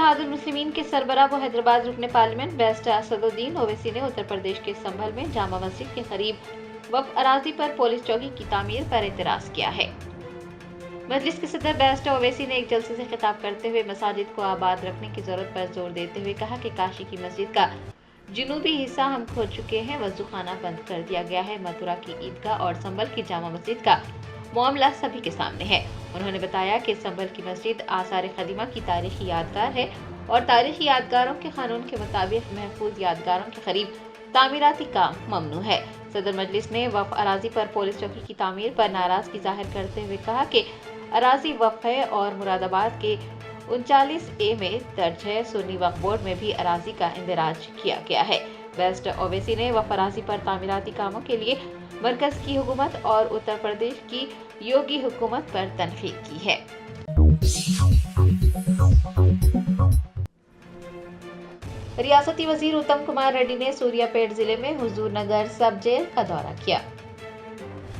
इत्तेहादुल मुस्लिमीन के सरबराह व हैदराबाद रुकने पार्लियामेंट बैरिस्टर असदुद्दीन ओवैसी ने उत्तर प्रदेश के संभल में जामा मस्जिद के करीब वक्फ अराजी पर पुलिस चौकी की तामीर पर एतराज किया है। मजलिस के सदर बैरिस्टर ओवैसी ने एक जलसे से खिताब करते हुए मसाजिद को आबाद रखने की जरूरत पर जोर देते हुए कहा कि काशी की मस्जिद का जनूबी हिस्सा हम खो चुके हैं, वजू खाना बंद कर दिया गया है। मथुरा की ईदगाह और संभल की जामा मस्जिद का मामला सभी के सामने है। उन्होंने बताया कि संभल की मस्जिद आसार कदीमा की तारीखी यादगार है और तारीखी यादगारों के कानून के मुताबिक महफूज यादगारों के करीब तामीराती काम ममनू है। सदर मजलिस ने वक्फ अराजी पर पुलिस चौकी की तामीर पर नाराजगी जाहिर करते हुए कहा कि अराजी वक्फ है और मुरादाबाद के 39A में दर्ज है। सुन्नी वक्फ बोर्ड में भी अराजी का इंदराज किया गया है। बैरिस्टर ओवैसी ने वक्फ अराजी पर तामीराती कामों के लिए मरकज की हुकूमत और उत्तर प्रदेश की योगी हुकूमत पर तनकीद की है। रियासती वजीर उत्तम कुमार रेड्डी ने सूर्यापेट जिले में हुजूर नगर सब जेल का दौरा किया।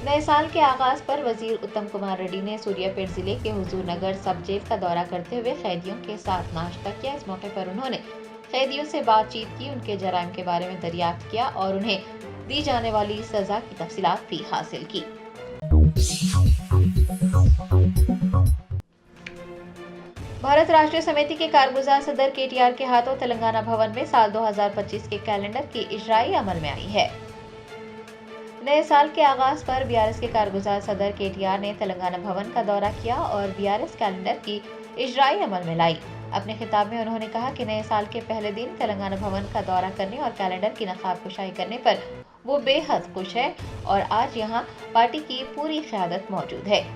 नए साल के आगाज पर वजीर उत्तम कुमार रेड्डी ने सूर्यापेट जिले के हुजूर नगर सब जेल का दौरा करते हुए कैदियों के साथ नाश्ता किया। इस मौके पर उन्होंने कैदियों से बातचीत की, उनके जराइम के बारे में दरियाफ्त किया और उन्हें दी जाने वाली सजा की तफसीलात भी हासिल की। भारत राष्ट्रीय समिति के कारगुजार सदर KTR के हाथों तेलंगाना भवन में साल 2025 के कैलेंडर की इजराई अमल में आई है। नए साल के आगाज पर BRS के कारगुजार सदर KTR ने तेलंगाना भवन का दौरा किया और BRS कैलेंडर की इजराई अमल में लाई। अपने खिताब में उन्होंने कहा कि नए साल के पहले दिन तेलंगाना भवन का दौरा करने और कैलेंडर की नकाब कुशाई करने पर वो बेहद खुश है और आज यहाँ पार्टी की पूरी क़यादत मौजूद है।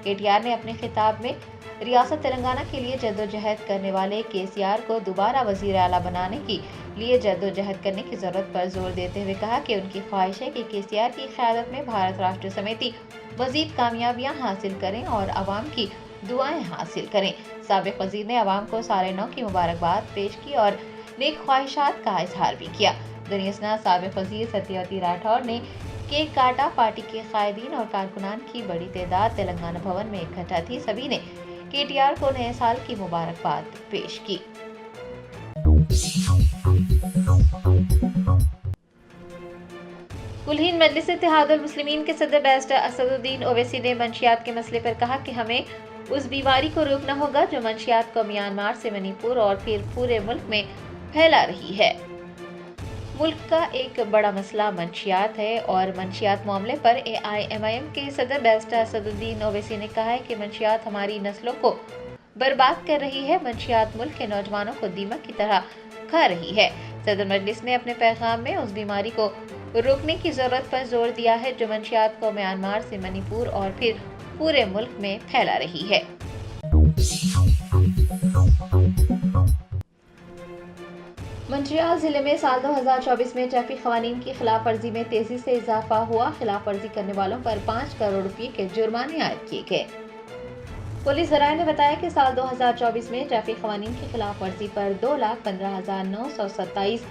KTR ने अपने खिताब में रियासत तेलंगाना के लिए जद्दोजहद करने वाले KCR को दोबारा वजीर आला बनाने के लिए जद्दोजहद करने की जरूरत पर जोर देते हुए कहा कि उनकी ख्वाहिश है कि KCR की क़यादत में भारत राष्ट्रीय समिति मजीद कामयाबियां हासिल करें और अवाम की दुआएं हासिल करें। साबिक वजीर ने अवाम को साल नौ की मुबारकबाद पेश की और नेक ख्वाहिशात का इजहार भी किया। दुनिया साबिक वजीर सत्यवती राठौर ने केक काटा। पार्टी के कायदीन और कारकुनान की बड़ी तादाद तेलंगाना भवन में इकट्ठा थी। सभी ने KTR को नए साल की मुबारकबाद पेश की। कुलहीन मजलिस इत्तेहादुल मुस्लिमीन के सदर बैरिस्टर असदुद्दीन ओवैसी ने मंशियात के मसले पर कहा कि हमें उस बीमारी को रोकना होगा जो मंशियात को म्यांमार से मणिपुर और फिर पूरे मुल्क में फैला रही है। मुल्क का एक बड़ा मसला मंशियात है और मंशियात मामले पर AIMIM के सदर बैरिस्टर असदुद्दीन ओवैसी ने कहा है कि मंशियात हमारी नस्लों को बर्बाद कर रही है। मंशियात मुल्क के नौजवानों को दीमक की तरह खा रही है। सदर मजलिस ने अपने पैगाम में उस बीमारी को रोकने की जरूरत पर जोर दिया है जो मंशियात को म्यांमार से मणिपुर और फिर पूरे मुल्क में फैला रही है। मंचियाल जिले में साल 2024 में ट्रैफिक कवानीन की खिलाफ वर्जी में तेजी से इजाफा हुआ। खिलाफ वर्जी करने वालों पर 5 करोड़ रुपए के जुर्माने आयद किए गए। पुलिस जराये ने बताया कि साल 2024 में ट्रैफिक कवानीन की खिलाफ वर्जी पर 2,15,927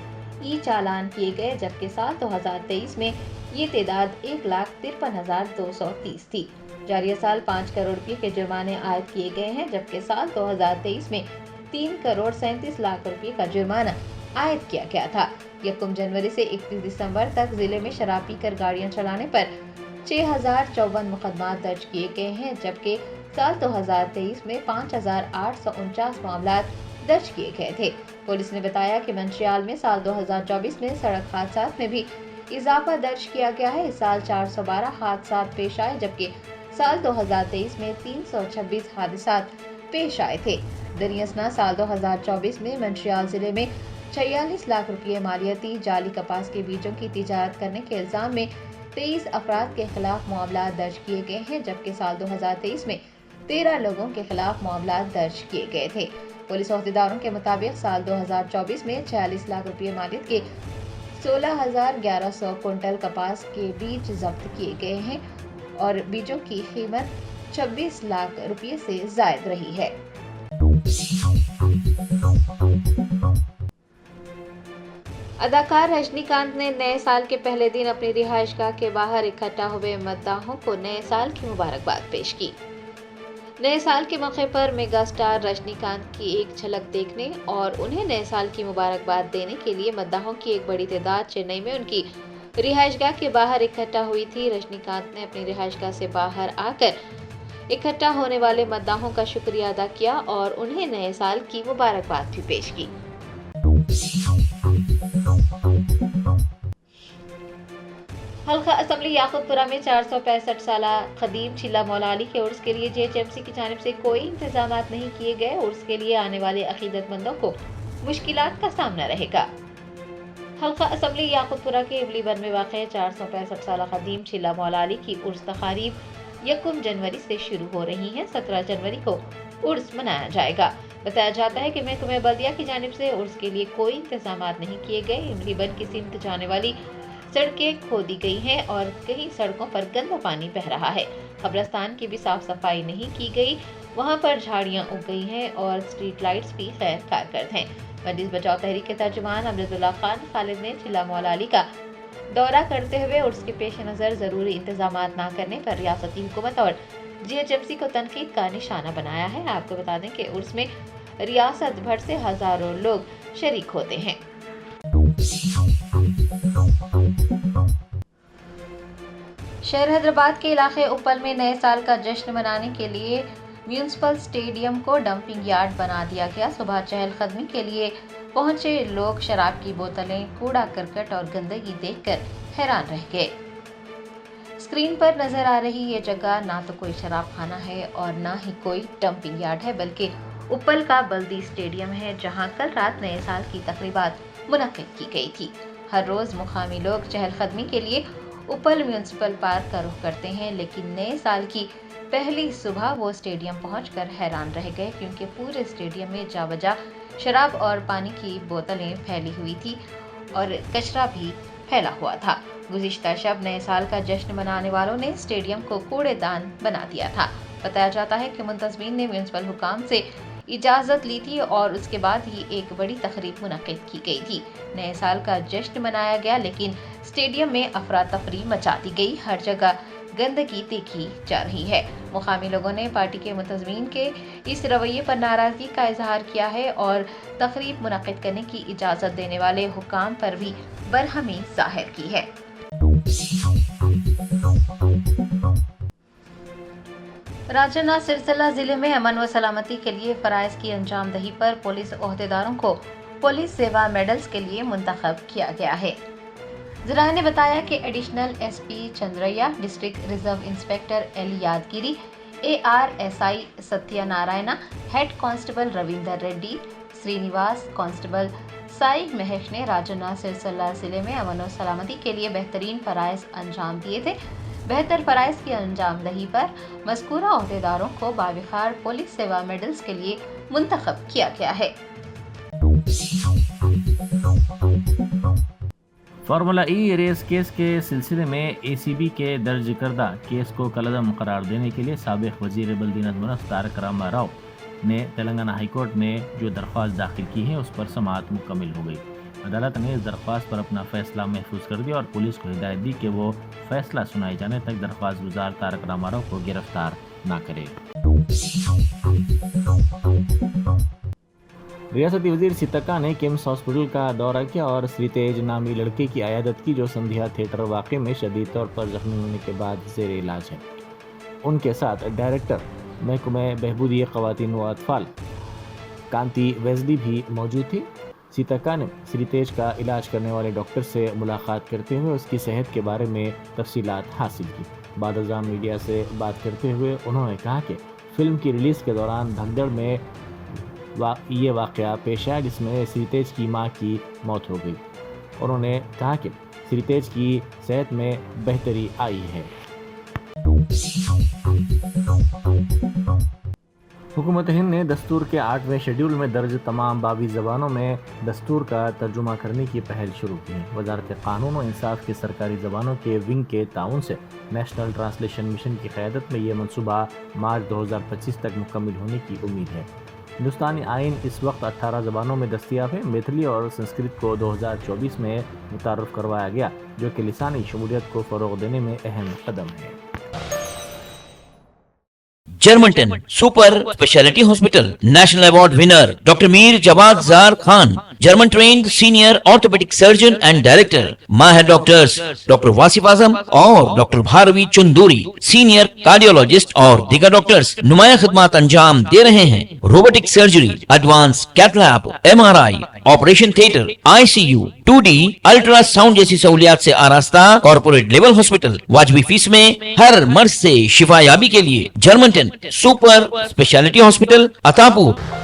ई चालान किए गए, जबकि साल 2023 में ये तादाद 1,53,230 थी। जारी साल 5 करोड़ रुपए के जुर्माने आयद किए गए हैं, जबकि साल 2023 में 3 करोड़ 37 लाख रुपए का जुर्माना आयद किया गया था। 1 जनवरी से 31 दिसंबर तक जिले में शराब पीकर गाड़ियां चलाने पर 6,054 मुकदमा दर्ज किए गए हैं, जबकि साल 2023 में 5,849 मामला दर्ज किए गए थे। पुलिस ने बताया कि मंचियाल में साल 2024 में सड़क हादसा में भी इजाफा दर्ज किया गया है। इस साल 412 हादसा पेश आए, जबकि साल 2023 में 326 हादसा पेश आए थे। दरियासना साल 2024 में मंचियाल जिले में 46 लाख रुपए मालियती जाली कपास के बीजों की तिजारत करने के इल्जाम में 23 अफराद के खिलाफ मामला दर्ज किए गए हैं, जबकि साल 2023 में 13 लोगों के खिलाफ मामला दर्ज किए गए थे। पुलिस अहदेदारों के मुताबिक साल 2024 में 46 लाख रुपए मालियत के 16,1100 कुंटल कपास के बीज जब्त किए गए हैं और बीजों की कीमत 26 लाख रुपए से जायद रही है। अदाकार रजनीकांत ने नए साल के पहले दिन अपनी रिहाइशगाह के बाहर इकट्ठा हुए मद्दाहों को नए साल की मुबारकबाद पेश की। نئے سال کے موقع پر میگا سٹار رجنی کانت کی ایک جھلک دیکھنے اور انہیں نئے سال کی مبارکباد دینے کے لیے مداحوں کی ایک بڑی تعداد چنئی میں ان کی رہائش گاہ کے باہر اکٹھا ہوئی تھی۔ رجنی کانت نے اپنی رہائش گاہ سے باہر آ کر اکٹھا ہونے والے مداحوں کا شکریہ ادا کیا اور انہیں نئے سال کی مبارکباد بھی پیش کی۔ حلقہ اسمبلی یاقوت پورہ میں 465 سالہ قدیم چلہ مولا علی کے عرس کے لیے GHMC کی جانب سے کوئی انتظامات نہیں کیے گئے۔ عرس کے لیے آنے والے عقیدت مندوں کو مشکلات کا سامنا رہے گا۔ حلقہ اسمبلی یاقوت پورہ کے ابلی بن میں واقع 465 سالہ قدیم چلہ مولا علی کی عرس تقاریب 1 جنوری سے شروع ہو رہی ہیں۔ 17 جنوری کو عرس منایا جائے گا۔ بتایا جاتا ہے کہ محکمہ بلدیہ کی جانب سے عرس کے لیے کوئی انتظامات نہیں کیے گئے۔ ابلی بن کی سمت جانے والی سڑکیں کھودی گئی ہیں اور کئی سڑکوں پر گندا پانی بہہ رہا ہے۔ قبرستان کی بھی صاف صفائی نہیں کی گئی، وہاں پر جھاڑیاں اگ گئی ہیں اور اسٹریٹ لائٹس بھی غیر کارکرد ہیں۔ مجلس بچاؤ تحریک کے ترجمان امجد اللہ خان خالد نے چلہ مولا علی کا دورہ کرتے ہوئے عرس کے پیش نظر ضروری انتظامات نہ کرنے پر ریاستی حکومت اور GHMC کو تنقید کا نشانہ بنایا ہے۔ آپ کو بتا دیں کہ عرس میں ریاست بھر سے ہزاروں لوگ شریک ہوتے ہیں۔ شہر حیدرآباد کے علاقے اپل میں نئے سال کا جشن منانے کے لیے میونسپل اسٹیڈیم کو ڈمپنگ یارڈ بنا دیا گیا۔ صبح چہل قدمی کے لیے پہنچے لوگ شراب کی بوتلیں، کوڑا کرکٹ اور گندگی دیکھ کر حیران رہ گئے۔ اسکرین پر نظر آ رہی یہ جگہ نہ تو کوئی شراب خانہ ہے اور نہ ہی کوئی ڈمپنگ یارڈ ہے، بلکہ اپل کا بلدی اسٹیڈیم ہے جہاں کل رات نئے سال کی تقریبات منعقد کی گئی تھی۔ ہر روز مقامی لوگ چہل قدمی کے لیے اپل میونسپل پارک کا رخ کرتے ہیں، لیکن نئے سال کی پہلی صبح وہ اسٹیڈیم پہنچ کر حیران رہ گئے کیونکہ پورے اسٹیڈیم میں جا بجا شراب اور پانی کی بوتلیں پھیلی ہوئی تھی اور کچرا بھی پھیلا ہوا تھا۔ گزشتہ شب نئے سال کا جشن منانے والوں نے اسٹیڈیم کو کوڑے دان بنا دیا تھا۔ بتایا جاتا ہے کہ منتظمین نے میونسپل حکام سے اجازت لی تھی اور اس کے بعد ہی ایک بڑی تقریب منعقد کی گئی تھی۔ نئے سال کا جشن منایا گیا لیکن اسٹیڈیم میں افراتفری مچا دی گئی، ہر جگہ گندگی دیکھی جا رہی ہے۔ مقامی لوگوں نے پارٹی کے منتظمین کے اس رویے پر ناراضگی کا اظہار کیا ہے اور تقریب منعقد کرنے کی اجازت دینے والے حکام پر بھی برہمی ظاہر کی ہے۔ راجنا سرسلہ ضلع میں امن و سلامتی کے لیے فرائض کی انجام دہی پر پولیس عہدیداروں کو پولیس سیوا میڈلز کے لیے منتخب کیا گیا ہے۔ ذرائع نے بتایا کہ additional SP Chandraiah, district reserve inspector L Yadagiri, ARSI Satyanarayana, head constable Ravinder Reddy, Srinivas, constable Sai Mahesh نے راجنا سرسلہ ضلع میں امن و سلامتی کے لیے بہترین فرائض انجام دیے تھے۔ بہتر فرائض کی انجام دہی پر مذکورہ عہدیداروں کو باوقار پولیس سیوا میڈلز کے لیے منتخب کیا گیا ہے۔ فارمولا ای ریس کیس کے سلسلے میں ACB کے درج کردہ کیس کو کالعدم قرار دینے کے لیے سابق وزیر بلدیات منف تارک راما راؤ نے تلنگانہ ہائی کورٹ میں جو درخواست داخل کی ہے اس پر سماعت مکمل ہو گئی۔ عدالت نے اس درخواست پر اپنا فیصلہ محفوظ کر دیا اور پولیس کو ہدایت دی کہ وہ فیصلہ سنائے جانے تک درخواست گزار تارک راما راؤ کو گرفتار نہ کرے۔ ریاستی وزیر سیتکا نے کمس ہاسپٹل کا دورہ کیا اور سری تیج نامی لڑکے کی عیادت کی جو سندھیا تھیٹر واقعے میں شدید طور پر زخمی ہونے کے بعد زیر علاج ہے۔ ان کے ساتھ ڈائریکٹر محکمہ بہبودی خواتین و اطفال کانتی ویزلی بھی موجود تھی۔ سیتکا نے سری تیج کا علاج کرنے والے ڈاکٹر سے ملاقات کرتے ہوئے اس کی صحت کے بارے میں تفصیلات حاصل کی۔ بعد ازاں میڈیا سے بات کرتے ہوئے انہوں نے کہا کہ فلم کی ریلیز کے دوران بھگدڑ میں یہ واقعہ پیش آیا جس میں سری تیج کی ماں کی موت ہو گئی۔ انہوں نے کہا کہ سری تیج کی صحت میں بہتری آئی ہے۔ حکومت ہند نے دستور کے 8ویں شیڈول میں درج تمام 22 زبانوں میں دستور کا ترجمہ کرنے کی پہل شروع کی ہے۔ وزارت قانون و انصاف کی سرکاری زبانوں کے ونگ کے تعاون سے نیشنل ٹرانسلیشن مشن کی قیادت میں یہ منصوبہ مارچ 2025 تک مکمل ہونے کی امید ہے۔ ہندوستانی آئین اس وقت 18 زبانوں میں دستیاب ہے۔ میتھلی اور سنسکرت کو 2024 میں متعارف کروایا گیا جو کہ لسانی شمولیت کو فروغ دینے میں اہم قدم ہے۔ Germanten super speciality hospital, national award winner doctor Mir Jawad Zar Khan, German trained senior orthopaedic surgeon and director, माहिर डॉक्टर्स डॉक्टर वासिफ आजम और doctor Bharvi Chunduri, senior cardiologist और दीगर डॉक्टर्स नुमाया खिदमत अंजाम दे रहे हैं। Robotic surgery, advance cath lab, MRI, operation theatre, ICU, 2D ultrasound जैसी सहूलियात से आरास्ता कॉर्पोरेट लेवल हॉस्पिटल, वाजबी फीस में हर मर्ज से शिफायाबी के लिए Germanton super speciality hospital, Attapur.